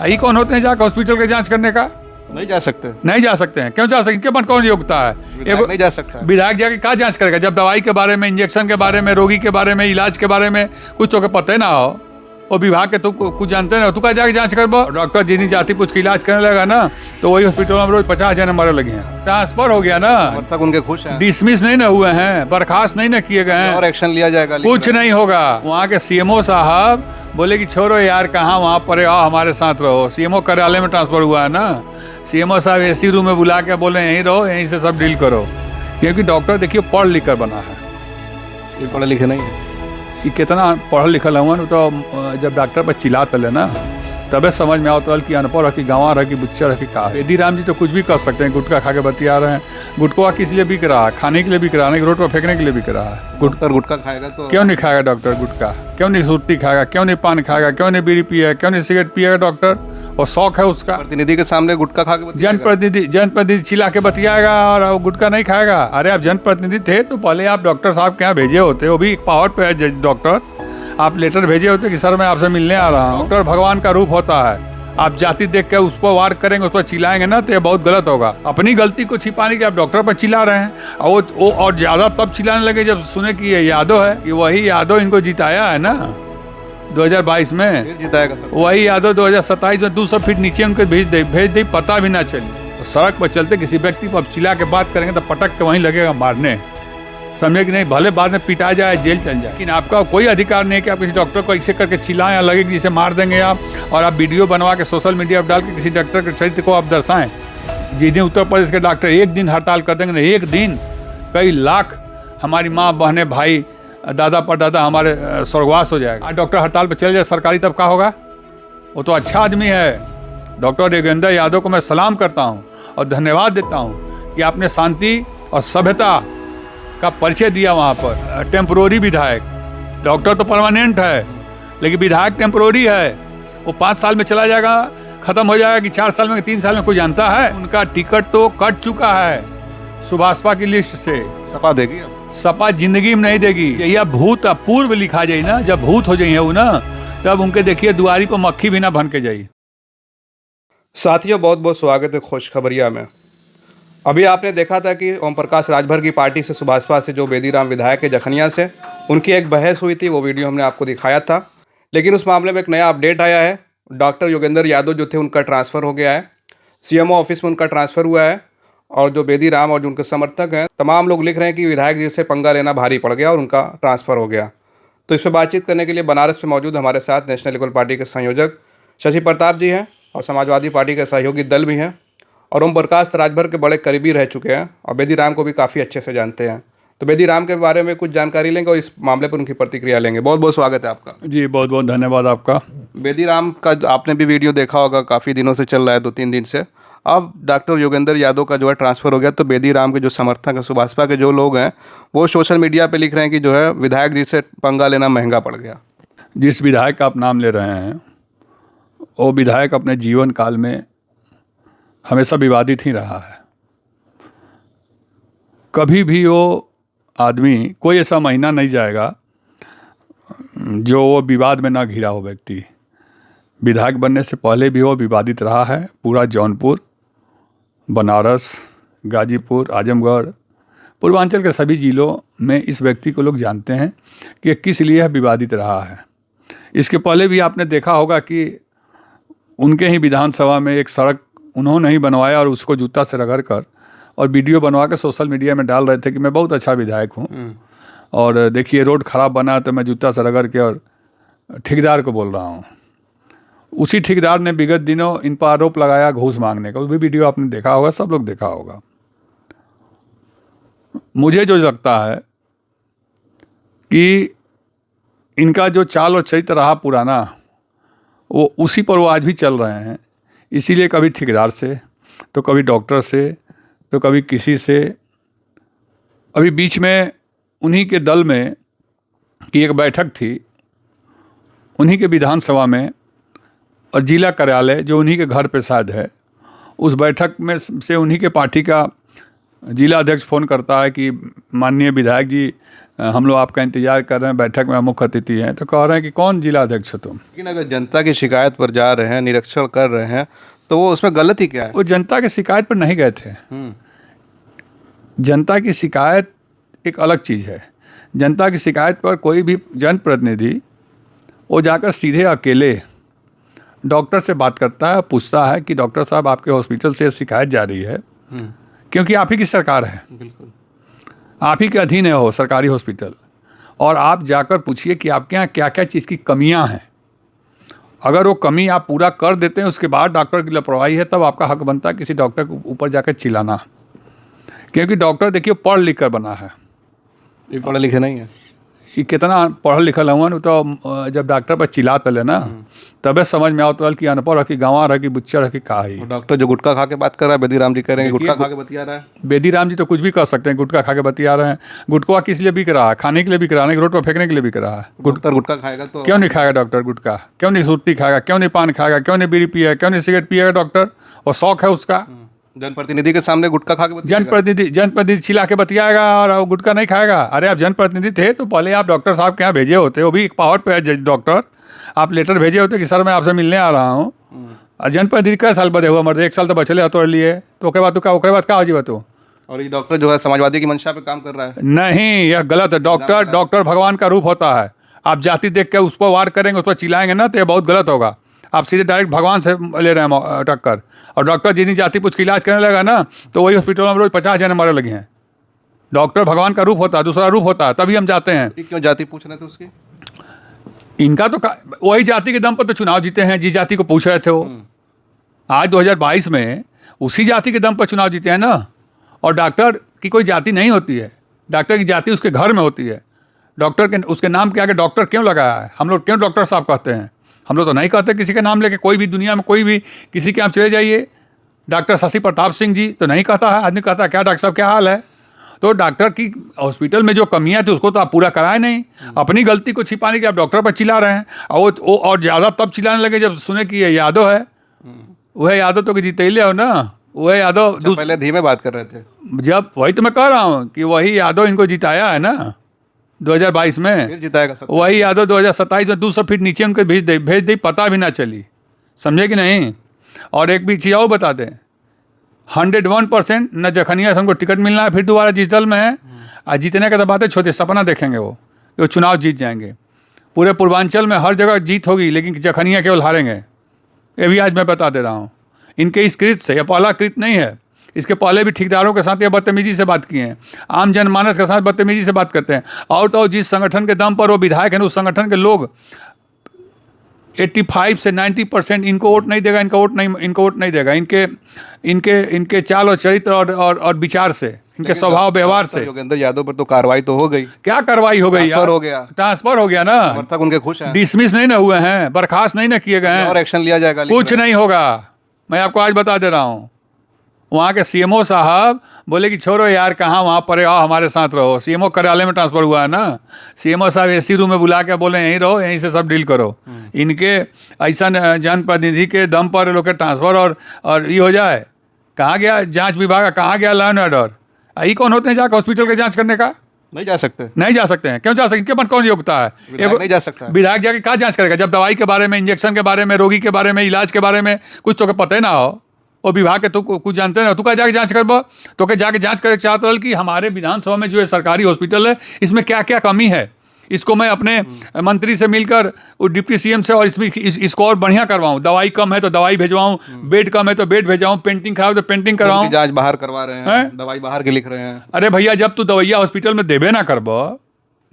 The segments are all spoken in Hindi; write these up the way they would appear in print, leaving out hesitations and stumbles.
यही कौन होते हैं जाकर हॉस्पिटल के जांच करने का? नहीं जा सकते। नहीं जा सकते हैं। क्यों जा सकते? इनके मन कौन योग्यता है? विधायक नहीं जा सकता। विधायक जाके क्या जांच करेगा जब दवाई के बारे में, इंजेक्शन के बारे में, रोगी के बारे में, इलाज के बारे में कुछ तो पता ही ना हो? वो विभाग के तो कुछ जानते ना, तू क्या जाके जांच करबो? डॉक्टर जितनी जाति पूछ के इलाज करने लगा ना तो वही हॉस्पिटल में रोज 50,000 नंबर लगे हैं। ट्रांसफर हो गया ना, अब तक उनके खुश हैं। डिसमिस नहीं ना हुए हैं, बर्खास्त नहीं ना किए गए हैं, और एक्शन लिया जाएगा। कुछ नहीं होगा। वहाँ के सीएमओ साहब बोले कि छोड़ो यार, कहाँ वहाँ पर आओ हमारे साथ रहो। सीएमओ कार्यालय में ट्रांसफर हुआ है ना, सीएमओ साहब एसी रूम में बुला के बोले यहीं रहो, यहीं से सब डील करो। क्योंकि डॉक्टर देखिए पढ़ लिख कर बना है, ये पढ़े लिखे नहीं है। कि कितना पढ़ल लिखल हुआ तो जब डॉक्टर पर चिल्ला तले ना तबे समझ में आवत रहल कि अनपढ़ है कि गंवा रह कि बुच्चा रह कि का। बेदी राम जी तो कुछ भी कर सकते हैं, गुटखा खा के बतिया रहे हैं। गुटखा किस लिए बिक रहा है? खाने के लिए बिक रहा है, नहीं रोड पर फेंकने के लिए बिक रहा है। डॉक्टर गुटखा खाएगा तो क्यों नहीं खाएगा डॉक्टर गुटखा? क्यों नहीं सुट्टी खाएगा? क्यों नहीं पान खाएगा? क्यों नहीं बीड़ी पिएगा? क्यों नहीं सिगरेट पिएगा डॉक्टर? और शौक है उसका। प्रतिनिधि के सामने गुटखा खा के जनप्रतिनिधि चिल्ला के बतियाएगा और गुटखा नहीं खाएगा। अरे आप जनप्रतिनिधि थे तो पहले आप डॉक्टर साहब के यहाँ भेजे होते, वो भी पावर पे है डॉक्टर। आप लेटर भेजे होते कि सर मैं आपसे मिलने आ रहा हूँ। डॉक्टर भगवान का रूप होता है। आप जाति देख के उस पर वार करेंगे, उस पर चिल्लाएंगे ना तो ये बहुत गलत होगा। अपनी गलती को छिपाने के आप डॉक्टर पर चिल्ला रहे हैं। और वो और ज़्यादा तब चिल्लाने लगे जब सुने कि ये यादव है, कि वही यादव इनको जिताया है ना 2022 में। फिर जिताएगा सब। वही यादव 2027 में 200 फीट नीचे उनको भेज दे पता भी ना चले। तो सड़क पर चलते किसी व्यक्ति को अब चिल्ला के बात करेंगे तो पटक के वहीं लगेगा मारने, समझे कि नहीं? भले बाद में पिटा जाए, जेल चल जाए, लेकिन आपका कोई अधिकार नहीं है कि आप किसी डॉक्टर को ऐसे करके चिल्लाएं या लगे कि जिसे मार देंगे आप। और आप वीडियो बनवा के सोशल मीडिया पर डाल के किसी डॉक्टर के चरित्र को आप दर्शाएं। जिस दिन उत्तर प्रदेश के डॉक्टर एक दिन हड़ताल कर देंगे ना, एक दिन कई लाख हमारी माँ बहनें भाई दादा परदादा हमारे स्वर्गवास हो जाएगा। आज डॉक्टर हड़ताल पर चले जाए सरकारी, तब क्या होगा? वो तो अच्छा आदमी है। डॉक्टर योगेंद्र यादव को मैं सलाम करता हूँ और धन्यवाद देता हूँ कि आपने शांति और सभ्यता का परिचय दिया वहाँ पर। टेम्पोररी विधायक, डॉक्टर तो परमानेंट है लेकिन विधायक टेम्पोररी है। वो 5 साल में चला जाएगा, खत्म हो जाएगा कि 4 साल में, 3 साल में, कोई जानता है? उनका टिकट तो कट चुका है सुभाषपा की लिस्ट से। सपा देगी अब? सपा जिंदगी में नहीं देगी। यह भूत अपूर्व लिखा जाए ना, जब भूत हो जाइए वो ना, तब उनके देखिए दुआरी पर मक्खी भी ना बन के जाइए। साथियों, बहुत बहुत स्वागत है खुशखबरिया में। अभी आपने देखा था कि ओम प्रकाश राजभर की पार्टी से, सुभाषपा से, जो बेदीराम विधायक है जखनिया से, उनकी एक बहस हुई थी। वो वीडियो हमने आपको दिखाया था। लेकिन उस मामले में एक नया अपडेट आया है। डॉक्टर योगेंद्र यादव जो थे उनका ट्रांसफ़र हो गया है, सीएमओ ऑफिस में उनका ट्रांसफ़र हुआ है। और जो बेदीराम और जो उनके समर्थक हैं तमाम लोग लिख रहे हैं कि विधायक जी से पंगा लेना भारी पड़ गया और उनका ट्रांसफ़र हो गया। तो इस पर बातचीत करने के लिए बनारस में मौजूद हमारे साथ नेशनल लीगल पार्टी के संयोजक शशि प्रताप जी हैं और समाजवादी पार्टी के सहयोगी दल भी हैं, और ओम प्रकाश राजभर के बड़े करीबी रह चुके हैं और बेदीराम को भी काफ़ी अच्छे से जानते हैं। तो बेदीराम के बारे में कुछ जानकारी लेंगे और इस मामले पर उनकी प्रतिक्रिया लेंगे। बहुत बहुत स्वागत है आपका। जी बहुत बहुत धन्यवाद आपका। बेदीराम का आपने भी वीडियो देखा होगा, काफ़ी दिनों से चल रहा है, 2-3 दिन से। अब डॉक्टर योगेंद्र यादव का जो है ट्रांसफ़र हो गया, तो बेदीराम के जो समर्थक हैं, सुभाषपा के जो लोग हैं, वो सोशल मीडिया पे लिख रहे हैं कि जो है विधायक जी से पंगा लेना महंगा पड़ गया। जिस विधायक का आप नाम ले रहे हैं वो विधायक अपने जीवन काल में हमेशा विवादित ही रहा है। कभी भी वो आदमी, कोई ऐसा महीना नहीं जाएगा जो वो विवाद में ना घिरा हो व्यक्ति। विधायक बनने से पहले भी वो विवादित रहा है। पूरा जौनपुर, बनारस, गाजीपुर, आजमगढ़, पूर्वांचल के सभी ज़िलों में इस व्यक्ति को लोग जानते हैं कि किस लिए विवादित रहा है। इसके पहले भी आपने देखा होगा कि उनके ही विधानसभा में एक सड़क उन्होंने ही बनवाया और उसको जूता से रगड़ कर और वीडियो बनवा के सोशल मीडिया में डाल रहे थे कि मैं बहुत अच्छा विधायक हूँ और देखिए रोड ख़राब बना तो मैं जूता से रगड़ के और ठेकेदार को बोल रहा हूँ। उसी ठेकेदार ने विगत दिनों इन पर आरोप लगाया घूस मांगने का। वो भी वीडियो आपने देखा होगा, सब लोग देखा होगा। मुझे जो लगता है कि इनका जो चाल और चरित्र रहा पुराना, वो उसी पर वो आज भी चल रहे हैं। इसीलिए कभी ठेकेदार से, तो कभी डॉक्टर से, तो कभी किसी से। अभी बीच में उन्हीं के दल में की एक बैठक थी, उन्हीं के विधानसभा में, और जिला कार्यालय जो उन्हीं के घर पे शायद है, उस बैठक में से उन्हीं के पार्टी का जिला अध्यक्ष फ़ोन करता है कि माननीय विधायक जी हम लोग आपका इंतजार कर रहे हैं, बैठक में मुख्य अतिथि हैं। तो कह रहे हैं कि कौन जिला अध्यक्ष हो तुम? लेकिन अगर जनता की शिकायत पर जा रहे हैं, निरीक्षण कर रहे हैं, तो वो उसमें गलती क्या है? वो जनता की शिकायत पर नहीं गए थे। जनता की शिकायत एक अलग चीज़ है। जनता की शिकायत पर कोई भी जनप्रतिनिधि वो जाकर सीधे अकेले डॉक्टर से बात करता है, पूछता है कि डॉक्टर साहब आपके हॉस्पिटल से शिकायत जा रही है, क्योंकि आप ही की सरकार है, बिल्कुल आप ही के अधीन है वो सरकारी हॉस्पिटल, और आप जाकर पूछिए कि आपके यहाँ क्या क्या चीज़ की कमियां हैं। अगर वो कमी आप पूरा कर देते हैं, उसके बाद डॉक्टर की लापरवाही है, तब आपका हक बनता है किसी डॉक्टर के ऊपर जाकर चिल्लाना। क्योंकि डॉक्टर देखिए पढ़ लिख कर बना है, ये पढ़े लिखे नहीं है। ये कितना पढ़ल लिखल हुआ तो जब डॉक्टर पर चिल्ला तले ना, तबे समझ में आवत रहल कि अनपढ़ है कि गंवा है कि बुच्चर है कि का है। और डॉक्टर जो गुटखा खा के बात कर रहा है, बेदीराम जी कह रहे हैं कि गुटखा खा के बतिया रहा है। बेदी राम जी तो कुछ भी कर सकते हैं, गुटखा खा के बतिया रहे हैं। गुटखा किस लिए बिक रहा है? खाने के लिए बिक रहा है, रोड पर फेंकने के लिए बिक रहा है। डॉक्टर गुटखा खाएगा तो क्यों नहीं खाएगा डॉक्टर गुटखा? क्यों नहीं सुट्टी खाएगा? क्यों नहीं पान खाएगा? क्यों नहीं बीड़ी पिएगा? क्यों नहीं सिगरेट पिएगा डॉक्टर? और शौक है उसका। जनप्रतिनिधि के सामने गुटखा खा के बतियाएगा। जनप्रतिनिधि चिल्ला के बतियाएगा और वो गुटखा नहीं खाएगा। अरे आप जनप्रतिनिधि थे तो पहले आप डॉक्टर साहब के यहाँ भेजे होते, वो भी एक पावर पे है डॉक्टर, आप लेटर भेजे होते कि सर मैं आपसे मिलने आ रहा हूँ। और जनप्रतिनिधि कै साल बदे हुआ मर्द? 1 साल तो बचले तोड़ लिए, तो ओकरे बाद का हो जीवा तो? और ये डॉक्टर जो है समाजवादी की मंशा पे काम कर रहा है। नहीं, यह गलत है। डॉक्टर भगवान का रूप होता है। आप जाति देख के उस पर वार करेंगे, उस पर चिल्लाएंगे ना, तो ये बहुत गलत होगा। आप सीधे डायरेक्ट भगवान से ले रहे हैं टक्कर। और डॉक्टर जितनी जाति पूछ के इलाज करने लगा ना, तो वही हॉस्पिटल में रोज 50 जने मरे लगे हैं। डॉक्टर भगवान का रूप होता है, दूसरा रूप होता है, तभी हम जाते हैं। क्यों जाति पूछ रहे थे उसकी? इनका तो वही जाति के दम पर तो चुनाव जीते हैं, जिस जाति को पूछ रहे थे वो। आज 2022 में उसी जाति के दम पर चुनाव जीते हैं ना। और डॉक्टर की कोई जाति नहीं होती है, डॉक्टर की जाति उसके घर में होती है। डॉक्टर के उसके नाम के आगे डॉक्टर क्यों लगाया है? हम लोग क्यों डॉक्टर साहब कहते हैं? हम लोग तो नहीं कहते किसी के नाम लेके। कोई भी दुनिया में कोई भी किसी के आप चले जाइए, डॉक्टर शशि प्रताप सिंह जी तो नहीं कहता है आदमी, कहता है क्या डॉक्टर साहब क्या हाल है? तो डॉक्टर की हॉस्पिटल में जो कमियां थी उसको तो आप पूरा कराए नहीं। अपनी गलती को छिपाने के आप डॉक्टर पर चिल्ला रहे हैं। और वो और ज़्यादा तब चिल्लाने लगे जब सुने कि ये यादव है। वह यादव तो कि जीतेले हो ना, वह यादव पहले धीमे बात कर रहे थे। जब वही तो मैं कह रहा हूँ कि वही यादव इनको जिताया है ना 2022 में। फिर जिताएगा सब। वही यादव 2027 में 200 फीट नीचे उनको भेज दी, पता भी ना चली। समझे कि नहीं? और एक भी चीज़ और बता दें, 101% न जखनिया से हमको टिकट मिलना है फिर दोबारा जिस दल में है। और जीतने का तो बातें छोटे, सपना देखेंगे वो चुनाव जीत जाएंगे। पूरे पूर्वांचल में हर जगह जीत होगी, लेकिन जखनिया केवल हारेंगे। ये भी आज मैं बता दे रहा हूँ। इनके इस कृत से, यह पहला कृत नहीं है। इसके पहले भी ठेकेदारों के साथ ये बदतमीजी से बात किए हैं, आम जनमानस के साथ बदतमीजी से बात करते हैं। और तो जिस संगठन के दम पर वो विधायक हैं, उस संगठन के लोग 85 से 90% इनको वोट नहीं देगा, इनको वोट नहीं देगा। इनके चाल और चरित्र और विचार से, इनके स्वभाव व्यवहार से। योगेंद्र यादव पर तो कार्रवाई तो हो गई। क्या कार्रवाई हो गई यार? ट्रांसफर हो गया ना। समर्थक उनके खुश हैं। डिसमिस नहीं ना हुए हैं, बर्खास्त नहीं ना किए गए हैं, और एक्शन लिया जाएगा। कुछ नहीं होगा। मैं आपको आज बता दे रहा हूँ। वहाँ के सीएमओ साहब बोले कि छोड़ो यार, कहाँ वहाँ पर आओ हमारे साथ रहो। सीएमओ कार्यालय में ट्रांसफ़र हुआ है ना। सीएमओ साहब एसी रूम में बुला के बोले यहीं रहो, यहीं से सब डील करो। इनके ऐसा जनप्रतिनिधि के दम पर लोग के ट्रांसफ़र और ये हो जाए। कहाँ गया जांच विभाग? कहाँ गया लॉ एंड ऑर्डर? यही कौन होते हैं जाकर हॉस्पिटल के जाँच करने का? नहीं जा सकते। नहीं जा सकते हैं। क्यों जा सकते? इनके मन कौन योग्यता है? नहीं जा सकता। विधायक जाके क्या जांच करेगा? जब दवाई के बारे में, इंजेक्शन के बारे में, रोगी के बारे में, इलाज के बारे में कुछ तो पता ही ना हो। वो विभाग के तो कुछ जानते ना, तू क्या जाके जांच करबो? तो क्या जाके जांच करके चाहत रहल कि हमारे विधानसभा में जो है सरकारी हॉस्पिटल है, इसमें क्या क्या कमी है, इसको मैं अपने मंत्री से मिलकर डिप्टी सीएम से और इसको और बढ़िया करवाऊँ। दवाई कम है तो दवाई भेजवाऊँ, बेड कम है तो बेड भेजवाऊँ, पेंटिंग खराब है तो पेंटिंग करवाऊँ। जांच बाहर करवा रहे हैं, दवाई बाहर के लिख रहे हैं। अरे भैया, जब तू दवाइया हॉस्पिटल में देवे ना करबो,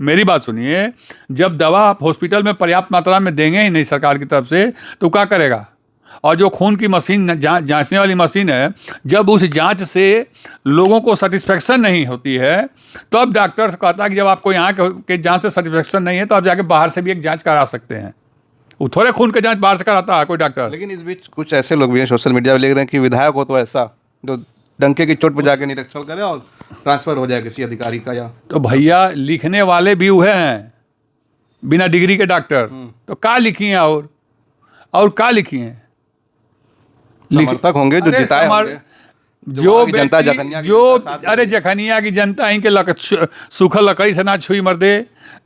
मेरी बात सुनिए, जब दवा आप हॉस्पिटल में पर्याप्त मात्रा में देंगे ही नहीं सरकार की तरफ से, तो क्या करेगा? और जो खून की मशीन जांचने वाली मशीन है, जब उस जांच से लोगों को सेटिस्फेक्शन नहीं होती है, तो अब डॉक्टर कहता है कि जब आपको यहाँ के जांच से सेटिस्फेक्शन नहीं है तो आप जाके बाहर से भी एक जांच करा सकते हैं। वो थोड़े खून के जांच बाहर से कराता है कोई डॉक्टर। लेकिन इस बीच कुछ ऐसे लोग भी हैं सोशल मीडिया पर लिख रहे हैं कि विधायक हो तो ऐसा जो डंके की चोट पर जाके निरीक्षण करे और ट्रांसफर हो जाए किसी अधिकारी का। या तो भैया, लिखने वाले भी हुए हैं बिना डिग्री के डॉक्टर, तो क्या लिखी हैं? और क्या लिखी हैं? समर्थक होंगे जो जिताए होंगे। जो वहाँ की जनता जखनिया की जो जनता साथ में अरे जखनिया की जनता इनके सूखल लकड़ी से ना छुई मर दे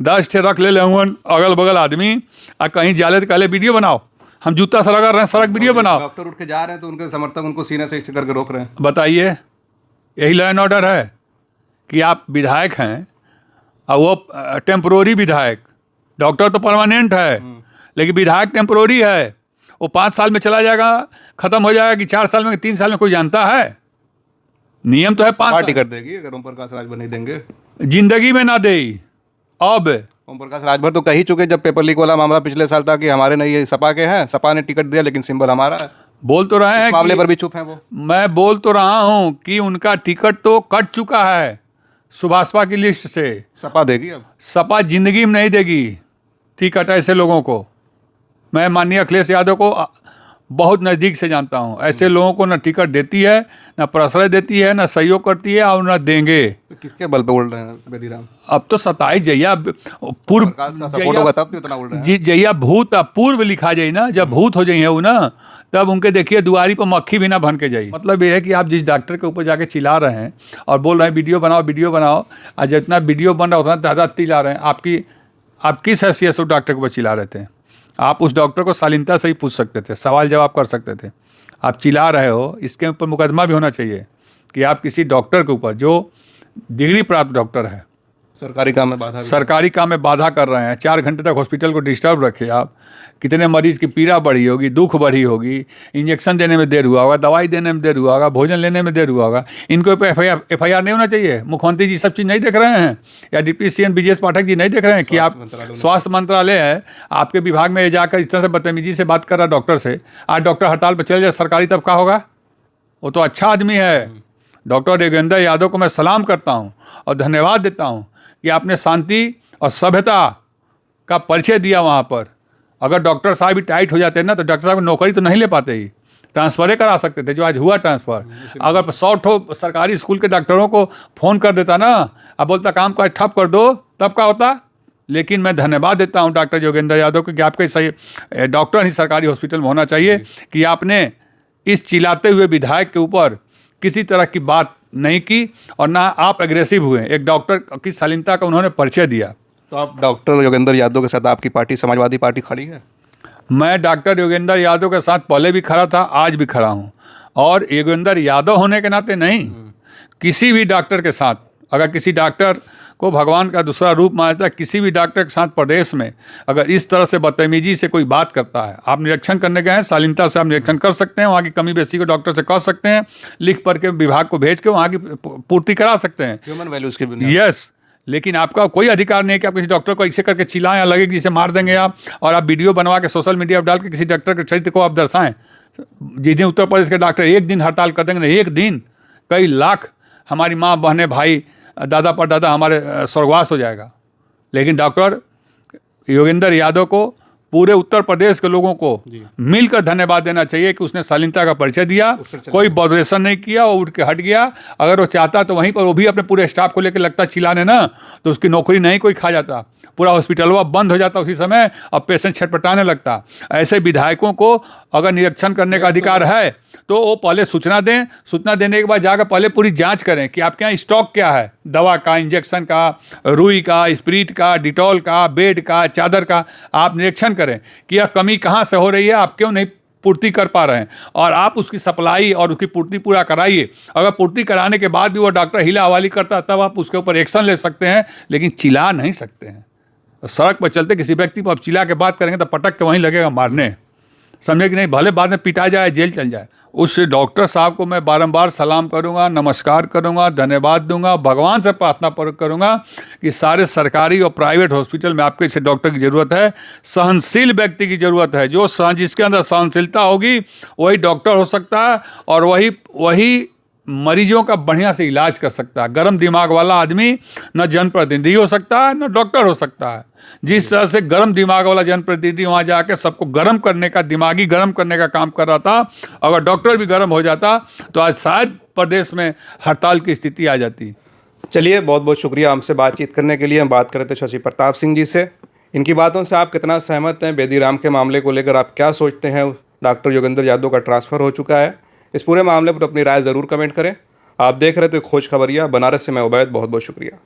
10 ठे रख ले हुन अगल बगल आदमी आ कहीं जाले तो कहले वीडियो बनाओ, हम जूता से रगड़ रहे हैं सड़क वीडियो बनाओ। डॉक्टर उठ के जा रहे हैं तो उनके समर्थक उनको सीने से इस करके रोक रहे हैं। बताइए, यही लॉ एंड ऑर्डर है कि आप विधायक हैं और वो टेम्पोररी विधायक, डॉक्टर तो परमानेंट है लेकिन विधायक टेम्पोररी है। वो 5 साल में चला जाएगा, खत्म हो जाएगा कि 4 साल में 3 साल में, कोई जानता है? नियम तो है 5 साल। टिकट देगी अगर ओम प्रकाश राजभर नहीं देंगे, जिंदगी में ना दे। अब ओम प्रकाश राजभर तो कह ही चुके जब पेपर लीक वाला मामला पिछले साल था कि हमारे नहीं, ये सपा के हैं, सपा ने टिकट दिया लेकिन सिंबल हमारा है। बोल तो रहे हैं मामले पर भी चुप हैं वो। मैं बोल तो रहा हूं कि उनका टिकट तो कट चुका है सुभाषपा की लिस्ट से। सपा देगी अब। सपा जिंदगी में नहीं देगी टिकट ऐसे लोगों को। मैं माननीय अखिलेश यादव को बहुत नज़दीक से जानता हूं। ऐसे लोगों को न टिकट देती है, न प्रश्रय देती है, न सहयोग करती है और न देंगे। तो किसके बल पे बोल रहे हैं बेदीराम? अब तो 27 जहिया पूर्व प्रकाश का सपोर्ट होगा तब तो इतना बोल रहे हैं। जी जहिया भूत पूर्व लिखा जाए ना, जब भूत हो जाइए वो ना, तब उनके देखिए दुआरी पर मक्खी भी ना बन के जाइए। मतलब ये है कि आप जिस डॉक्टर के ऊपर जाके चिल्ला रहे हैं और बोल रहे हैं वीडियो बनाओ, और जितना वीडियो बन रहा है उतना ज़्यादा चिल्ला रहे हैं। आप किस हैसियत से उस डॉक्टर के ऊपर चिल्ला रहे थे? आप उस डॉक्टर को शालीनता से ही पूछ सकते थे, सवाल जवाब कर सकते थे। आप चिल्ला रहे हो, इसके ऊपर मुकदमा भी होना चाहिए कि आप किसी डॉक्टर के ऊपर जो डिग्री प्राप्त डॉक्टर है, सरकारी काम में बाधा कर रहे हैं, 4 घंटे तक हॉस्पिटल को डिस्टर्ब रखे आप। कितने मरीज की पीड़ा बढ़ी होगी, दुख बढ़ी होगी, इंजेक्शन देने में देर हुआ होगा, दवाई देने में देर हुआ होगा, भोजन लेने में देर हुआ होगा। इनको पे FIR नहीं होना चाहिए? मुख्यमंत्री जी सब चीज़ नहीं देख रहे हैं? या deputy CM BJS Pathak ji नहीं देख रहे हैं कि आप स्वास्थ्य मंत्रालय है, आपके विभाग में जाकर इस तरह से बदतमीजी से बात कर रहा डॉक्टर से। आज डॉक्टर हड़ताल पर चले जाए सरकारी, तब क्या होगा? वो तो अच्छा आदमी है। डॉक्टर योगेंद्र यादव को मैं सलाम करता हूँ और धन्यवाद देता हूँ कि आपने शांति और सभ्यता का परिचय दिया वहाँ पर। अगर डॉक्टर साहब भी टाइट हो जाते हैं ना, तो डॉक्टर साहब नौकरी तो नहीं ले पाते ही, ट्रांसफ़र करा सकते थे, जो आज हुआ ट्रांसफ़र। अगर 100 ठो सरकारी स्कूल के डॉक्टरों को फ़ोन कर देता ना, अब बोलता काम का ठप कर दो, तब क्या होता? लेकिन मैं धन्यवाद देता हूँ डॉक्टर योगेंद्र यादव को कि आपके सही डॉक्टर ही सरकारी हॉस्पिटल में होना चाहिए, कि आपने इस चिल्लाते हुए विधायक के ऊपर किसी तरह की बात नहीं की और ना आप एग्रेसिव हुए। एक डॉक्टर की शालीनता का उन्होंने परिचय दिया। तो आप डॉक्टर योगेंद्र यादव के साथ आपकी पार्टी समाजवादी पार्टी खड़ी है? मैं डॉक्टर योगेंद्र यादव के साथ पहले भी खड़ा था, आज भी खड़ा हूँ। और योगेंद्र यादव होने के नाते नहीं, किसी भी डॉक्टर के साथ, अगर किसी डॉक्टर को भगवान का दूसरा रूप माना जाता है, किसी भी डॉक्टर के साथ प्रदेश में अगर इस तरह से बदतमीजी से कोई बात करता है, आप निरीक्षण करने गए हैं, शालीनता से आप निरीक्षण कर सकते हैं, वहाँ की कमी बेसी को डॉक्टर से कह सकते हैं, लिख पढ़ के विभाग को भेज के वहाँ की पूर्ति करा सकते हैं, ह्यूमन वैल्यूज के। यस, लेकिन आपका कोई अधिकार नहीं है कि आप किसी डॉक्टर को ऐसे करके चिल्लाएं या लगे कि जिसे मार देंगे आप, और आप वीडियो बनवा के सोशल मीडिया पर डाल के किसी डॉक्टर के चरित्र को आप दर्शाएं। जिस दिन उत्तर प्रदेश के डॉक्टर एक दिन हड़ताल कर देंगे, एक दिन कई लाख हमारी माँ बहनें भाई दादा परदादा हमारे स्वर्गवास हो जाएगा। लेकिन डॉक्टर योगेंद्र यादव को पूरे उत्तर प्रदेश के लोगों को मिलकर धन्यवाद देना चाहिए कि उसने शालीनता का परिचय दिया, कोई बॉडरेशन नहीं किया, वो उठ के हट गया। अगर वो चाहता तो वहीं पर वो भी अपने पूरे स्टाफ को लेकर लगता चिल्लाने ना, तो उसकी नौकरी नहीं कोई खा जाता, पूरा हॉस्पिटल वो बंद हो जाता उसी समय और पेशेंट छटपटाने लगता। ऐसे विधायकों को अगर निरीक्षण करने का अधिकार है तो वो पहले सूचना दें, सूचना देने के बाद जाकर पहले पूरी जांच करें कि आपके यहाँ स्टॉक क्या है, दवा का, इंजेक्शन का, रुई का, स्प्रिट का, डिटॉल का, बेड का, चादर का। आप निरीक्षण करें कि यह कमी कहाँ से हो रही है, आप क्यों नहीं पूर्ति कर पा रहे हैं, और आप उसकी सप्लाई और उसकी पूर्ति पूरा कराइए। अगर पूर्ति कराने के बाद भी वो डॉक्टर हिला हवाली करता, तब आप उसके ऊपर एक्शन ले सकते हैं, लेकिन चिल्ला नहीं सकते हैं। सड़क पर चलते किसी व्यक्ति को आप चिल्ला के बात करेंगे तो पटक के वहीं लगेगा मारने, समझे कि नहीं? भले बाद में पिटा जाए, जेल चल जाए। उस डॉक्टर साहब को मैं बारंबार सलाम करूंगा, नमस्कार करूंगा, धन्यवाद दूंगा, भगवान से प्रार्थना करूंगा कि सारे सरकारी और प्राइवेट हॉस्पिटल में आपके इसे डॉक्टर की ज़रूरत है, सहनशील व्यक्ति की ज़रूरत है। जिसके अंदर सहनशीलता होगी वही डॉक्टर हो सकता है और वही मरीजों का बढ़िया से इलाज कर सकता है। गर्म दिमाग वाला आदमी न जनप्रतिनिधि हो सकता है, न डॉक्टर हो सकता है। जिस तरह से गर्म दिमाग वाला जनप्रतिनिधि वहाँ जाके सबको गर्म करने का, दिमागी गर्म करने का काम कर रहा था, अगर डॉक्टर भी गर्म हो जाता तो आज शायद प्रदेश में हड़ताल की स्थिति आ जाती। चलिए, बहुत बहुत शुक्रिया हमसे बातचीत करने के लिए। हम बात कर रहे थे शशि प्रताप सिंह जी से। इनकी बातों से आप कितना सहमत हैं? बेदीराम के मामले को लेकर आप क्या सोचते हैं? डॉक्टर योगेंद्र यादव का ट्रांसफ़र हो चुका है, इस पूरे मामले पर अपनी राय ज़रूर कमेंट करें। आप देख रहे थे खोज खबरिया, बनारस से मैं उबैद, बहुत बहुत शुक्रिया।